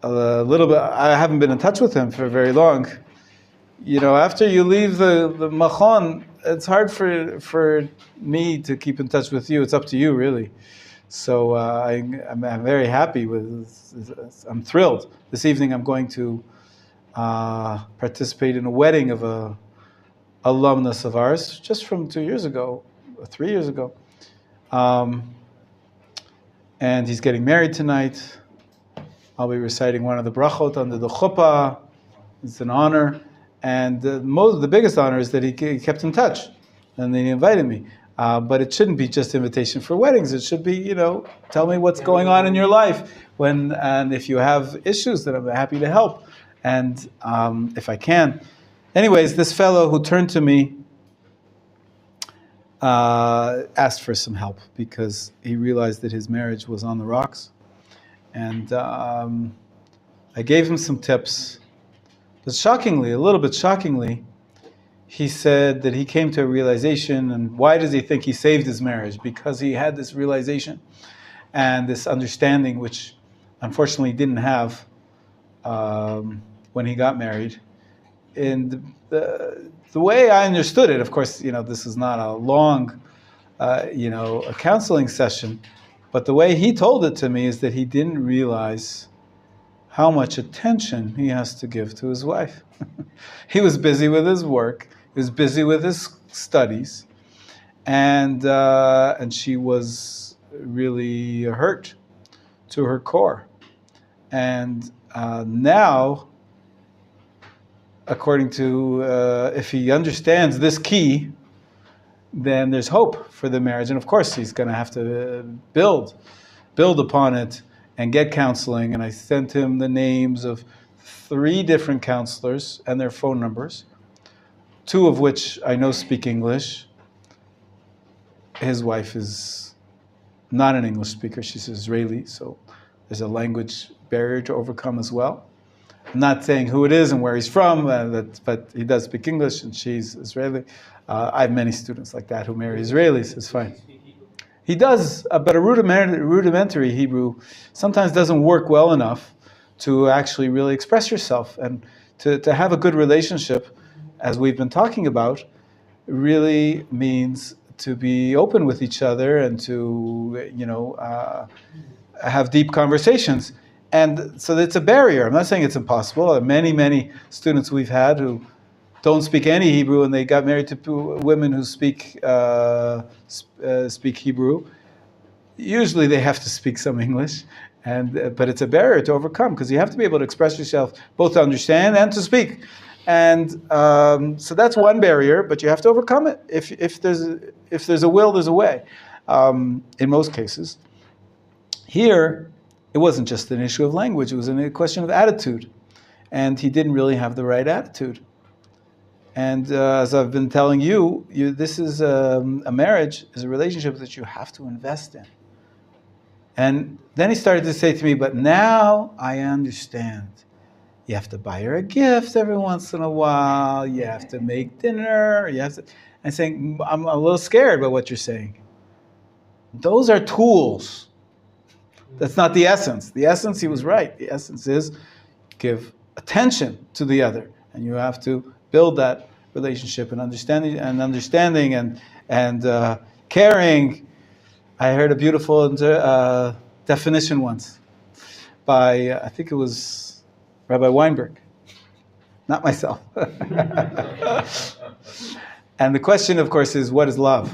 a little bit. I haven't been in touch with him for very long. After you leave the Machon, it's hard for me to keep in touch with you. It's up to you, really. So I'm very happy I'm thrilled. This evening I'm going to participate in a wedding of a alumnus of ours, just from 2 years ago, or 3 years ago. And he's getting married tonight. I'll be reciting one of the brachot under the chuppah. It's an honor. And the biggest honor is that he kept in touch. And then he invited me. But it shouldn't be just invitation for weddings. It should be, tell me what's going on in your life. And if you have issues, then I'm happy to help. And if I can. Anyways, this fellow who turned to me asked for some help because he realized that his marriage was on the rocks. And I gave him some tips. But a little bit shockingly, he said that he came to a realization. And why does he think he saved his marriage? Because he had this realization and this understanding, which unfortunately he didn't have when he got married. And the way I understood it, of course, this is not a long, a counseling session, but the way he told it to me is that he didn't realize how much attention he has to give to his wife. He was busy with his work, he was busy with his studies, and she was really hurt to her core. And now, according to, if he understands this key, then there's hope for the marriage. And of course, he's going to have to build upon it and get counseling. And I sent him the names of 3 different counselors and their phone numbers, 2 of which I know speak English. His wife is not an English speaker. She's Israeli, so there's a language barrier to overcome as well. I'm not saying who it is and where he's from, but he does speak English and she's Israeli. I have many students like that who marry Israelis. It's fine. He does, but a rudimentary Hebrew sometimes doesn't work well enough to actually really express yourself. And to have a good relationship, as we've been talking about, really means to be open with each other and to, have deep conversations. And so it's a barrier. I'm not saying it's impossible. Many, many students we've had who don't speak any Hebrew and they got married to women who speak Hebrew. Usually they have to speak some English, but it's a barrier to overcome because you have to be able to express yourself, both to understand and to speak. And so that's one barrier, but you have to overcome it. If there's a will, there's a way. In most cases, here it wasn't just an issue of language; it was a question of attitude, and he didn't really have the right attitude. And as I've been telling you, this is a marriage, is a relationship that you have to invest in. And then he started to say to me, but now I understand. You have to buy her a gift every once in a while. You have to make dinner. I'm saying, I'm a little scared by what you're saying. Those are tools. That's not the essence. The essence, he was right. The essence is give attention to the other. And you have to build that relationship and understanding and caring. I heard a beautiful definition once by, I think it was Rabbi Weinberg, not myself. And the question, of course, is what is love?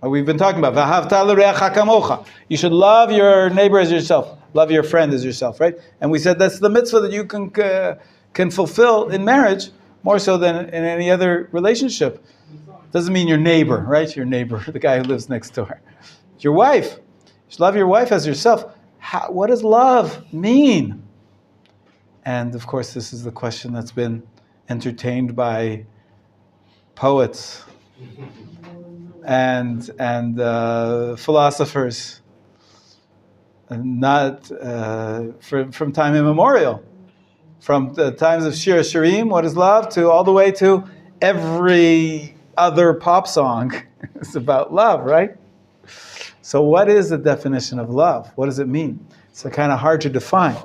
We've been talking about v'ahavta l'reacha kamocha. You should love your neighbor as yourself, love your friend as yourself, right? And we said that's the mitzvah that you can fulfill in marriage more so than in any other relationship. Doesn't mean your neighbor, right? Your neighbor, the guy who lives next door. Your wife. You should love your wife as yourself. What does love mean? And of course, this is the question that's been entertained by poets and philosophers, not from time immemorial, from the times of Shir Shirim, what is love, to all the way to every other pop song is about love, right? So what is the definition of love? What does it mean? It's kind of hard to define.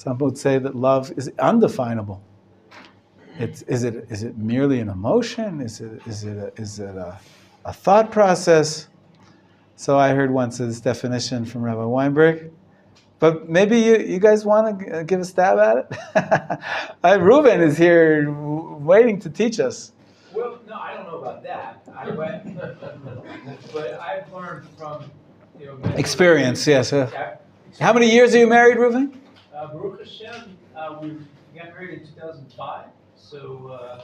Some would say that love is undefinable. Is it merely an emotion? Is it a thought process? So I heard once this definition from Rabbi Weinberg. But maybe you guys want to give a stab at it? Reuben is here waiting to teach us. Well, no, I don't know about that. But I've learned from experience. Yes. How many years are you married, Reuven? Baruch Hashem, we got married in 2005, so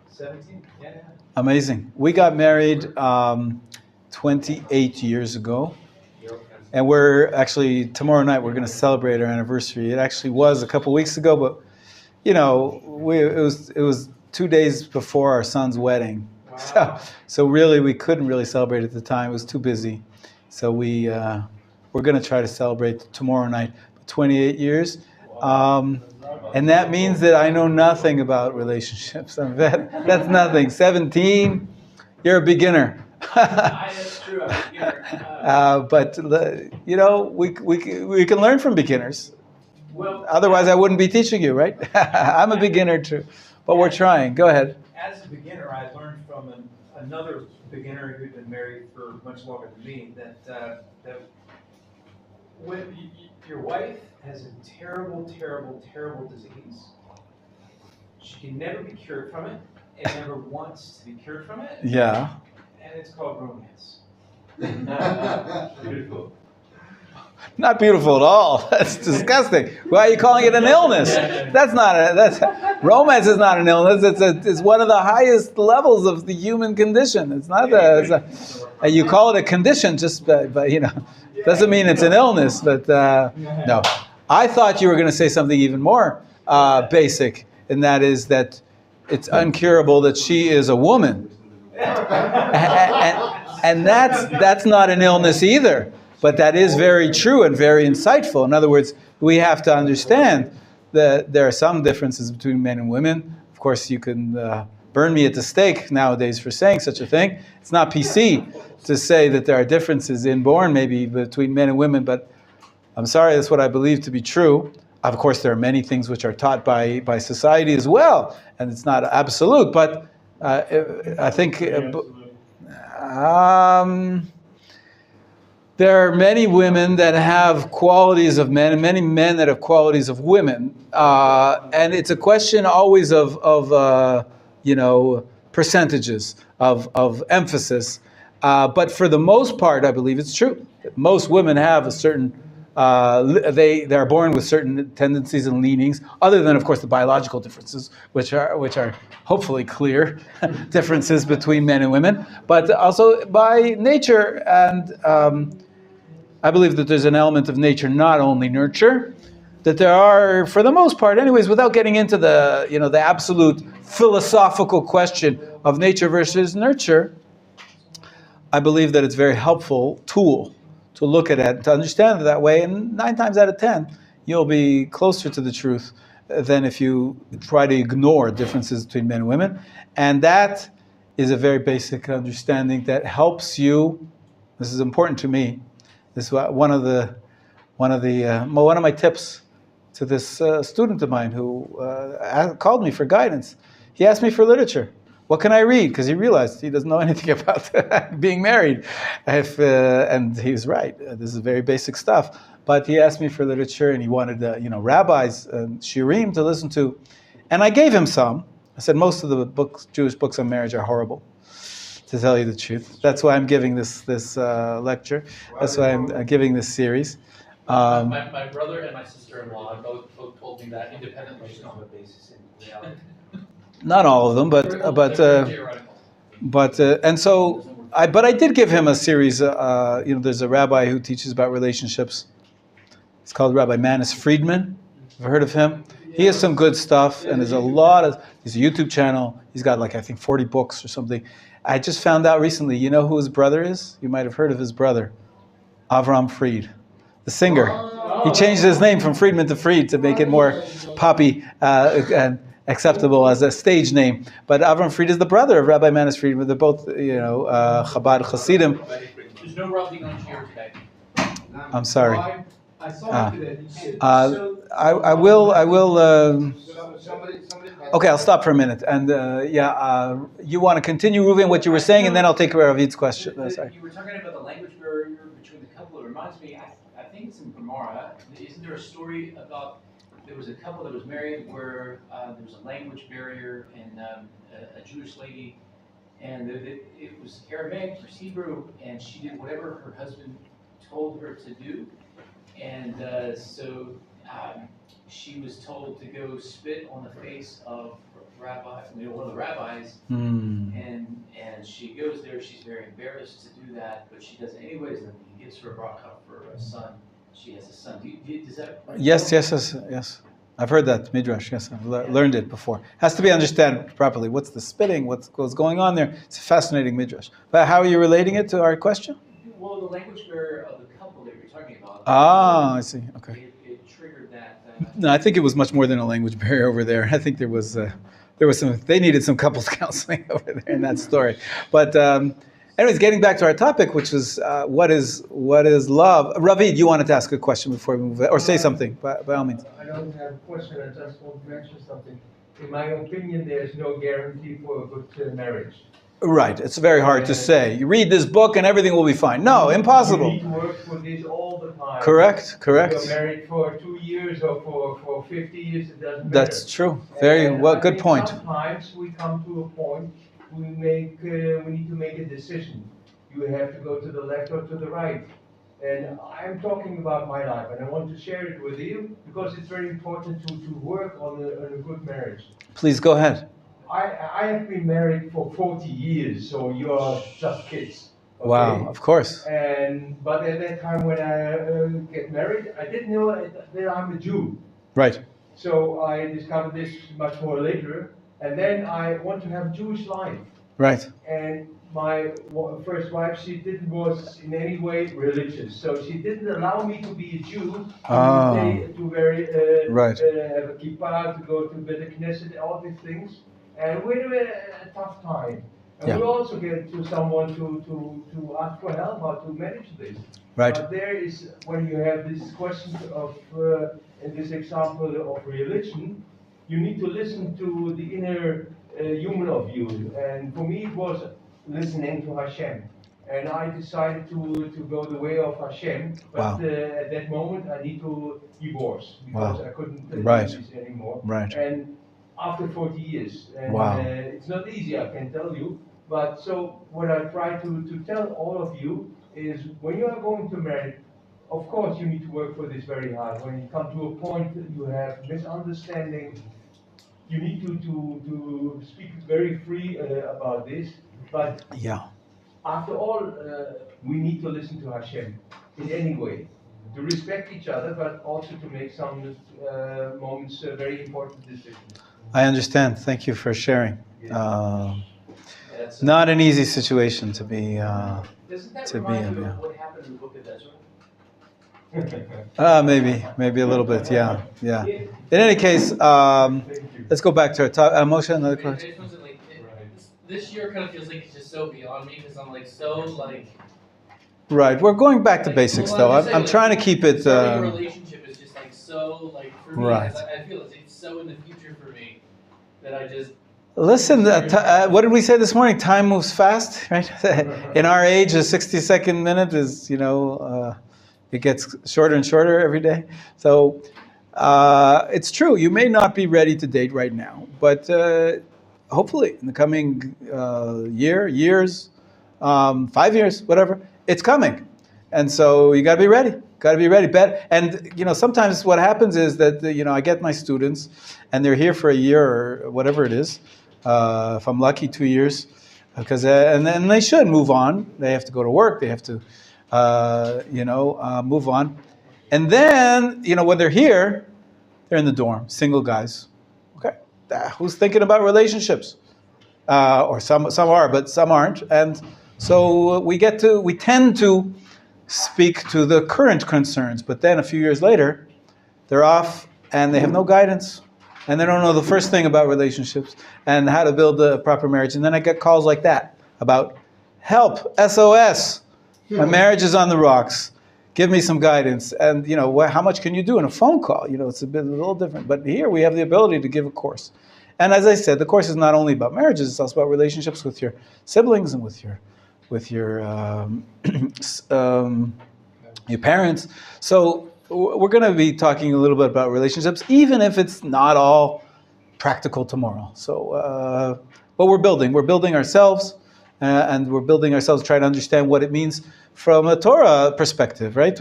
17. Yeah. Amazing. We got married 28 years ago. And we're actually, tomorrow night, we're going to celebrate our anniversary. It actually was a couple weeks ago, but, it was 2 days before our son's wedding. Wow. So really, we couldn't really celebrate at the time. It was too busy. So we're going to try to celebrate tomorrow night. 28 years. And that means that I know nothing about relationships. That's nothing. 17, you're a beginner. That's true. I'm a beginner. But we can learn from beginners. Well, otherwise, I wouldn't be teaching you, right? I'm a beginner too, but we're trying. Go ahead. As a beginner, I learned from another beginner who'd been married for much longer than me that when your wife has a terrible, terrible, terrible disease, she can never be cured from it, and never wants to be cured from it. Yeah. And it's called romance. Beautiful. Not beautiful at all. That's disgusting. Why are you calling it an illness? Romance is not an illness. It's one of the highest levels of the human condition. It's not you call it a condition just, but doesn't mean it's an illness. But no, I thought you were going to say something even more basic, and that is that it's uncurable that she is a woman, and that's not an illness either. But that is very true and very insightful. In other words, we have to understand that there are some differences between men and women. Of course, you can burn me at the stake nowadays for saying such a thing. It's not PC to say that there are differences inborn maybe between men and women, but I'm sorry, that's what I believe to be true. Of course, there are many things which are taught by society as well, and it's not absolute, but I think... there are many women that have qualities of men and many men that have qualities of women. And it's a question always of percentages, of emphasis. But for the most part, I believe it's true. Most women have a certain, they are born with certain tendencies and leanings, other than, of course, the biological differences, which are hopefully clear differences between men and women, but also by nature. And I believe that there's an element of nature, not only nurture, that there are, for the most part anyways, without getting into the absolute philosophical question of nature versus nurture, I believe that it's a very helpful tool to look at it, to understand it that way, and 9 times out of 10, you'll be closer to the truth than if you try to ignore differences between men and women. And that is a very basic understanding that helps you. This is important to me. This is one of my tips to this student of mine who called me for guidance. He asked me for literature. What can I read? Because he realized he doesn't know anything about being married. And he was right. This is very basic stuff. But he asked me for literature, and he wanted rabbis and shirim to listen to. And I gave him some. I said most of the Jewish books on marriage are horrible, to tell you the truth. That's why I'm giving this lecture. That's why I'm giving this series. My brother and my sister-in-law both told me that independently. On the basis in reality. Not all of them, but I did give him a series. There's a rabbi who teaches about relationships. It's called Rabbi Mannis Friedman. Have you heard of him? He has some good stuff, and there's a YouTube channel. He's got I think 40 books or something. I just found out recently, you know who his brother is? You might have heard of his brother, Avram Fried, the singer. He changed his name from Friedman to Fried to make it more poppy and acceptable as a stage name. But Avram Fried is the brother of Rabbi Mannis Friedman. They're both, Chabad Hasidim. There's no Rabbi on here today. I'm sorry. I saw him today. I will. Somebody Okay, I'll stop for a minute. And you want to continue, Reuven, what you were saying, and then I'll take care of Ravid's question. Sorry. You were talking about the language barrier between the couple. It reminds me, I think it's in Gemara. Isn't there a story about there was a couple that was married where there was a language barrier and a Jewish lady, and it was Aramaic versus Hebrew, and she did whatever her husband told her to do, and so she was told to go spit on the face of Rabbi, one of the rabbis, and she goes there. She's very embarrassed to do that, but she does it anyways. And he gives her a bracha for a son. She has a son. Does that? Yes. I've heard that midrash. Yes, I've learned it before. Has to be understood properly. What's the spitting? What's going on there? It's a fascinating midrash. But how are you relating it to our question? Well, the language barrier of the couple that you're talking about. Ah, I see. Okay. It triggered that. No, I think it was much more than a language barrier over there. I think there was some. They needed some couples counseling over there in that story. But anyways, getting back to our topic, which is what is love. Rabbi, you wanted to ask a question before we move, or say something by all means. I don't have a question. I just want to mention something. In my opinion, there is no guarantee for a good marriage. Right, it's very hard to say. You read this book and everything will be fine. No, impossible. You need to work for this all the time. Correct. You're married for 2 years or for 50 years, it doesn't matter. That's true. Very well. Good point. Sometimes we come to a point we need to make a decision. You have to go to the left or to the right. And I'm talking about my life, and I want to share it with you because it's very important to work on a good marriage. Please go ahead. I have been married for 40 years, so you are just kids. Okay? Wow, of course. But at that time when I get married, I didn't know that I'm a Jew. Right. So I discovered this much more later, and then I want to have a Jewish life. Right. And my first wife, she didn't was in any way religious, so she didn't allow me to be a Jew, to wear right. Have a kippah, to go to Beit Knesset, all these things. And we had a tough time. And we also get to someone to ask for help how to manage this. Right. But there is, when you have this question of, in this example of religion, you need to listen to the inner human of you. And for me, it was listening to Hashem. And I decided to go the way of Hashem. But at that moment, I need to divorce because I couldn't do this anymore. Right. And after 40 years. And it's not easy, I can tell you. But so what I try to tell all of you is when you are going to marry, of course you need to work for this very hard. When you come to a point that you have misunderstanding, you need to speak very free about this. But after all, we need to listen to Hashem in any way. To respect each other, but also to make some moments very important decisions. I understand. Thank you for sharing. Not an easy situation to be Doesn't that remind you of what happened in the Book of Ezra? Maybe a little bit. Yeah. In any case, let's go back to our top. Moshe, another question. This year kind of feels like it's just so beyond me because I'm so Right, we're going back to basics though. I'm trying to keep it. Starting a relationship is just so for me. Right. I feel it's so in the future for me that I just. Listen, what did we say this morning? Time moves fast, right? In our age, a 60-second minute is, it gets shorter and shorter every day. So it's true. You may not be ready to date right now, but hopefully in the coming years, 5 years, whatever, it's coming. And so you got to be ready. And, sometimes what happens is that, I get my students and they're here for a year or whatever it is. If I'm lucky, 2 years, because and then they should move on. They have to go to work. They have to, move on. And then, when they're here, they're in the dorm, single guys. Okay, who's thinking about relationships? Or some are, but some aren't. And so we tend to speak to the current concerns, but then a few years later, they're off and they have no guidance. And they don't know the first thing about relationships and how to build a proper marriage. And then I get calls like that about help, SOS. My marriage is on the rocks. give me some guidance. And, how much can you do in a phone call? It's a little different. But here we have the ability to give a course. And as I said, the course is not only about marriages, it's also about relationships with your siblings and with your your parents. So we're going to be talking a little bit about relationships, even if it's not all practical tomorrow. So, but we're building ourselves, and we're building ourselves, trying to understand what it means from a Torah perspective, right?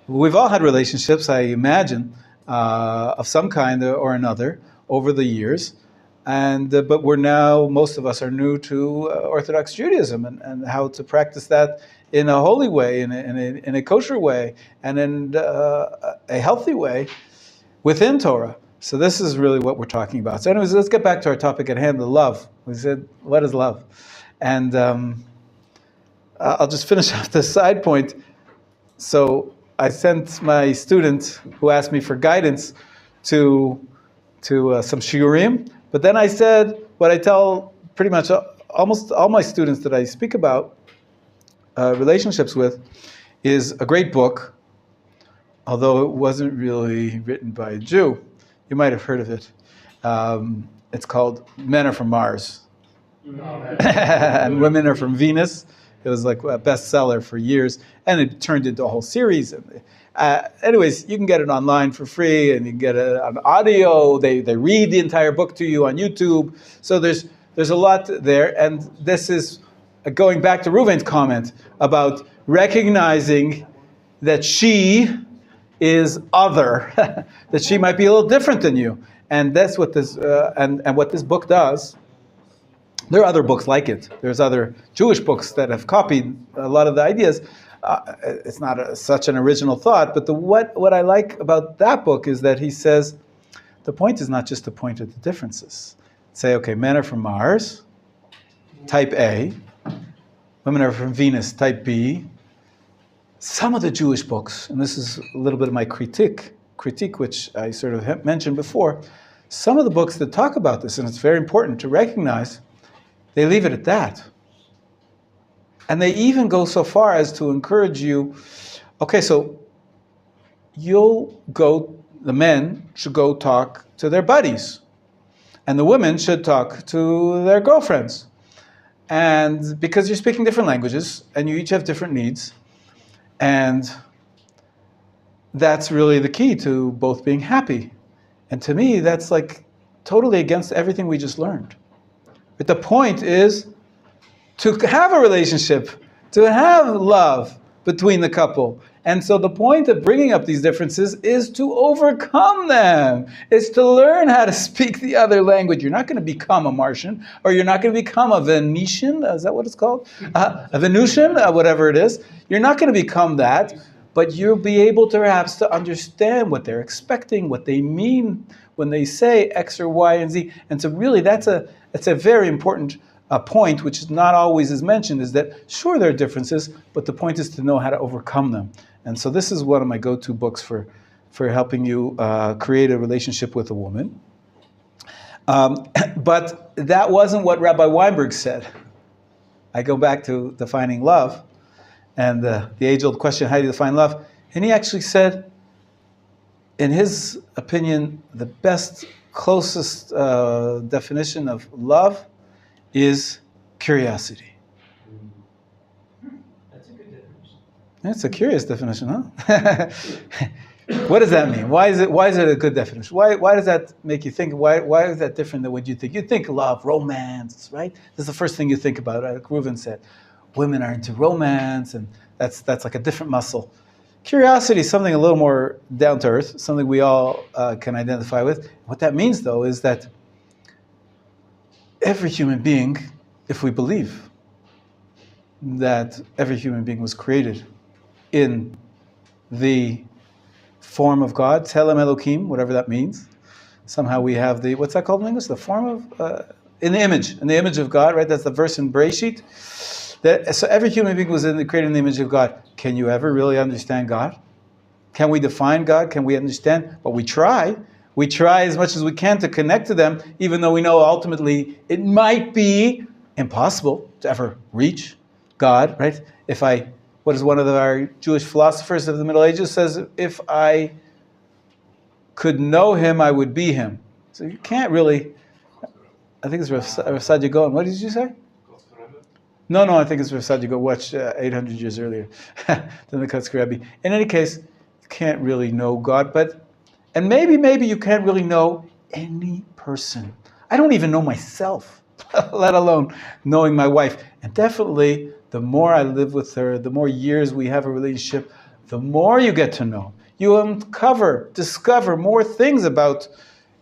We've all had relationships, I imagine, of some kind or another over the years. And but most of us are new to Orthodox Judaism and how to practice that in a holy way, in a kosher way, and in a healthy way within Torah. So this is really what we're talking about. So anyways, let's get back to our topic at hand, the love. We said, what is love? And I'll just finish off this side point. So I sent my student who asked me for guidance to some shiurim. But then I said, what I tell pretty much almost all my students that I speak about relationships with is a great book, although it wasn't really written by a Jew. You might have heard of it. It's called Men Are From Mars. And Women Are From Venus. It was like a bestseller for years, and it turned into a whole series. Anyways, you can get it online for free, and you can get it on audio. They read the entire book to you on YouTube. So there's a lot there, and this is going back to Reuven's comment about recognizing that she is other, that she might be a little different than you, and that's what this and what this book does. There are other books like it. There's other Jewish books that have copied a lot of the ideas. It's not such an original thought, but what I like about that book is that he says the point is not just to point at the differences. Say, okay, men are from Mars, type A. Women are from Venus, type B. Some of the Jewish books, and this is a little bit of my critique, which I sort of mentioned before, some of the books that talk about this, and it's very important to recognize, they leave it at that. And they even go so far as to encourage you, okay, so the men should go talk to their buddies, and the women should talk to their girlfriends. And because you're speaking different languages, and you each have different needs, and that's really the key to both being happy. And to me, that's like totally against everything we just learned. But the point is to have a relationship, to have love between the couple. And so the point of bringing up these differences is to overcome them. It's to learn how to speak the other language. You're not going to become a Martian, or you're not going to become a Venetian. Is that what it's called? A Venusian, whatever it is. You're not going to become that, but you'll be able to perhaps to understand what they're expecting, what they mean when they say X or Y and Z. And so really that's a very important point, which is not always is mentioned, is that sure there are differences, but the point is to know how to overcome them. And so this is one of my go-to books for helping you create a relationship with a woman. But that wasn't what Rabbi Weinberg said. I go back to defining love, and the age-old question, how do you define love? And he actually said, in his opinion, the best, closest definition of love is curiosity. That's a good definition. It's a curious definition, huh? What does that mean? Why is it a good definition? Why does that make you think? Why is that different than what you think? You think love, romance, right? That's the first thing you think about. Like Reuven said, women are into romance, and that's like a different muscle. Curiosity is something a little more down to earth, something we all can identify with. What that means, though, is that every human being, if we believe that every human being was created in the form of God, Tselem Elokim, whatever that means. Somehow we have what's that called in English? The form of, in the image of God, right? That's the verse in Bereshit. So every human being was created in the image of God. Can you ever really understand God? Can we define God? Can we understand? But we try. We try as much as we can to connect to them, even though we know ultimately it might be impossible to ever reach God, right? what is one of our Jewish philosophers of the Middle Ages says, if I could know him, I would be him. So you can't really, I think it's Rav Sadia Gaon. What did you say? No, I think it's Rav Sadia Gaon, watched 800 years earlier than the Kotzker Rebbe. In any case, you can't really know God, and maybe you can't really know any person. I don't even know myself, let alone knowing my wife. And definitely, the more I live with her, the more years we have a relationship, the more you get to know. You discover more things about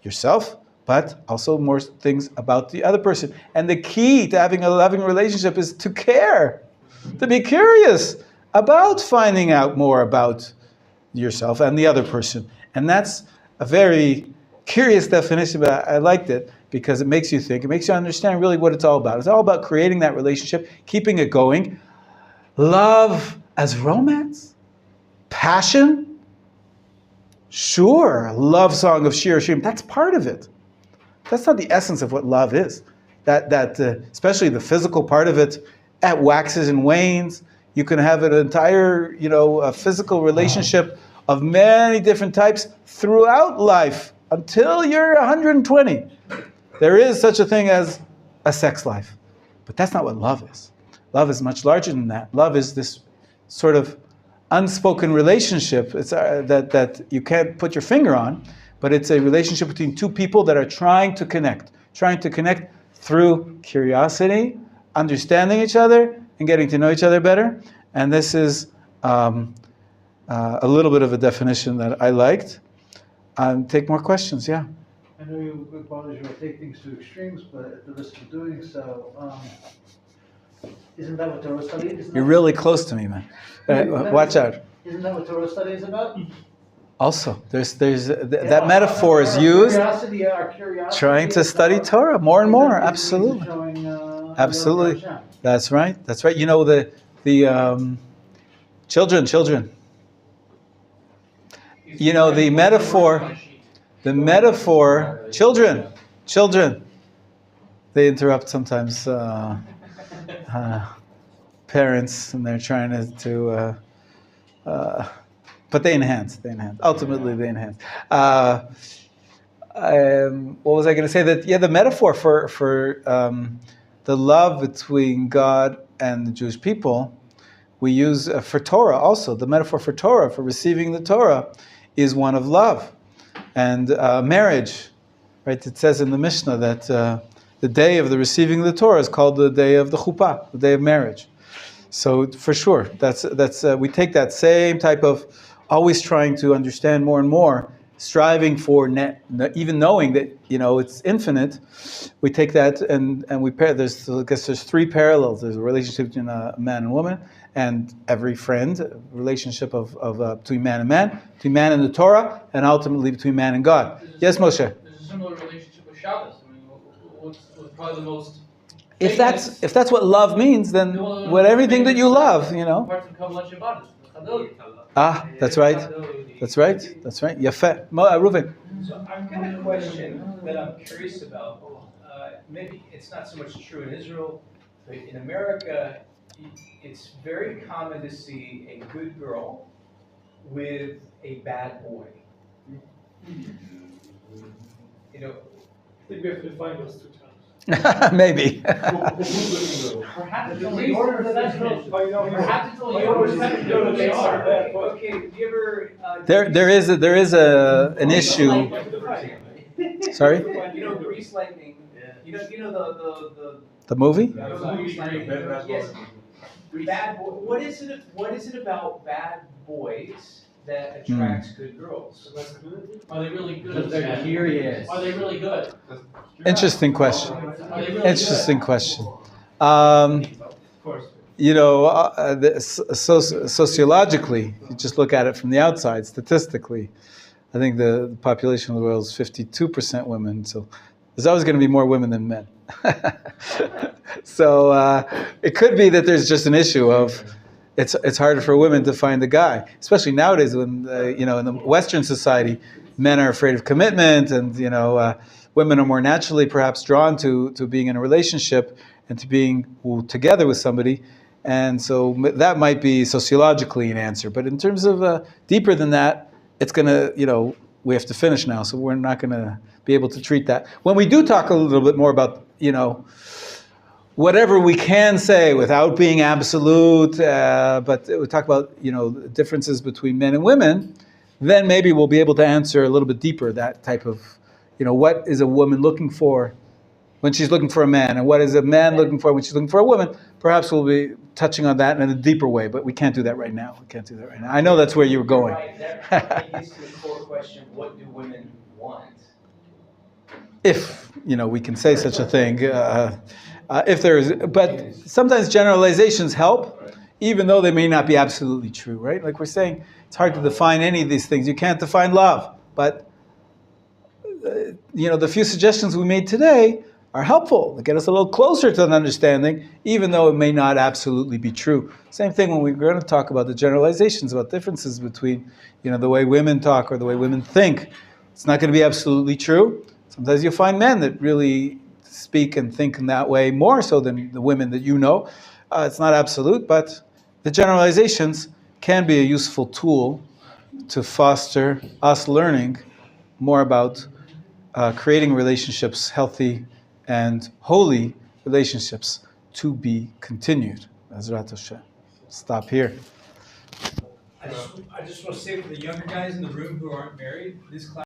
yourself, but also more things about the other person. And the key to having a loving relationship is to care, to be curious about finding out more about yourself and the other person. And that's a very curious definition, but I liked it because it makes you think, it makes you understand really what it's all about. It's all about creating that relationship, keeping it going. Love as romance? Passion? Sure, love song of Shir Hashirim, that's part of it. That's not the essence of what love is. That especially the physical part of it, it waxes and wanes. You can have an entire, a physical relationship of many different types throughout life until you're 120. There is such a thing as a sex life. But that's not what love is. Love is much larger than that. Love is this sort of unspoken relationship. It's that you can't put your finger on, but it's a relationship between two people that are trying to connect through curiosity, understanding each other, and getting to know each other better. And this is a little bit of a definition that I liked. Take more questions, yeah. I know you acknowledge you'll take things to extremes, but at the risk of doing so, isn't that what Torah study is? You're really close to me, man. Watch out. Isn't that what Torah study is about? Also, that metaphor is used. Our curiosity Trying to study Torah more and more. Absolutely. Absolutely. That's right. You know the children. You know the metaphor. Children. They interrupt sometimes parents, and they're trying to but they enhance. Ultimately, they enhance. What was I going to say? The metaphor for the love between God and the Jewish people, we use for Torah also. The metaphor for Torah, for receiving the Torah, is one of love and marriage. Right? It says in the Mishnah that the day of the receiving of the Torah is called the day of the chuppah, the day of marriage. So for sure, that's we take that same type of always trying to understand more and more, striving for even knowing that it's infinite. We take that and we pair. There's three parallels. There's a relationship between a man and woman, and every friend, a relationship of between man and man, between man and the Torah, and ultimately between man and God. Yes, Moshe. There's a similar relationship with Shabbos. I mean, what's probably the most. If that's what love means, then with everything that you love, Apart from Kabbalah Shabbat, That's right. Yafeh. Reuven. So I've got a question that I'm curious about. Maybe it's not so much true in Israel, but in America, it's very common to see a good girl with a bad boy. I think we have to define those two terms. Maybe. Perhaps it's only they are. Okay, have you ever? There is an issue. Sorry. Grease Lightning. The movie? Yes. Bad boy. What is it about bad boys that attracts good girls? Are they really good? They're curious. Are they really good? Interesting question. Interesting question. Sociologically, you just look at it from the outside, statistically, I think the population of the world is 52% women, so there's always going to be more women than men. So it could be that there's just an issue of it's harder for women to find a guy, especially nowadays when in the Western society, men are afraid of commitment, and women are more naturally perhaps drawn to being in a relationship and to being together with somebody. And so that might be sociologically an answer. But in terms of deeper than that, it's going to, we have to finish now, so we're not going to be able to treat that. When we do talk a little bit more about, whatever we can say without being absolute, but we talk about, differences between men and women, then maybe we'll be able to answer a little bit deeper that type of, what is a woman looking for when she's looking for a man, and what is a man looking for when she's looking for a woman. Perhaps we'll be touching on that in a deeper way, but we can't do that right now. I know that's where you were going. Right, that gets to the core question, what do women want? If, we can say such a thing. If there is, but sometimes generalizations help, even though they may not be absolutely true, right? Like we're saying, it's hard to define any of these things. You can't define love, but the few suggestions we made today are helpful. They get us a little closer to an understanding, even though it may not absolutely be true. Same thing when we're going to talk about the generalizations, about differences between, the way women talk or the way women think. It's not going to be absolutely true. Sometimes you'll find men that really speak and think in that way more so than the women that you know. It's not absolute, but the generalizations can be a useful tool to foster us learning more about creating relationships, healthy and holy relationships to be continued. Ezrat Hashem. Stop here. I just want to say for the younger guys in the room who aren't married, this class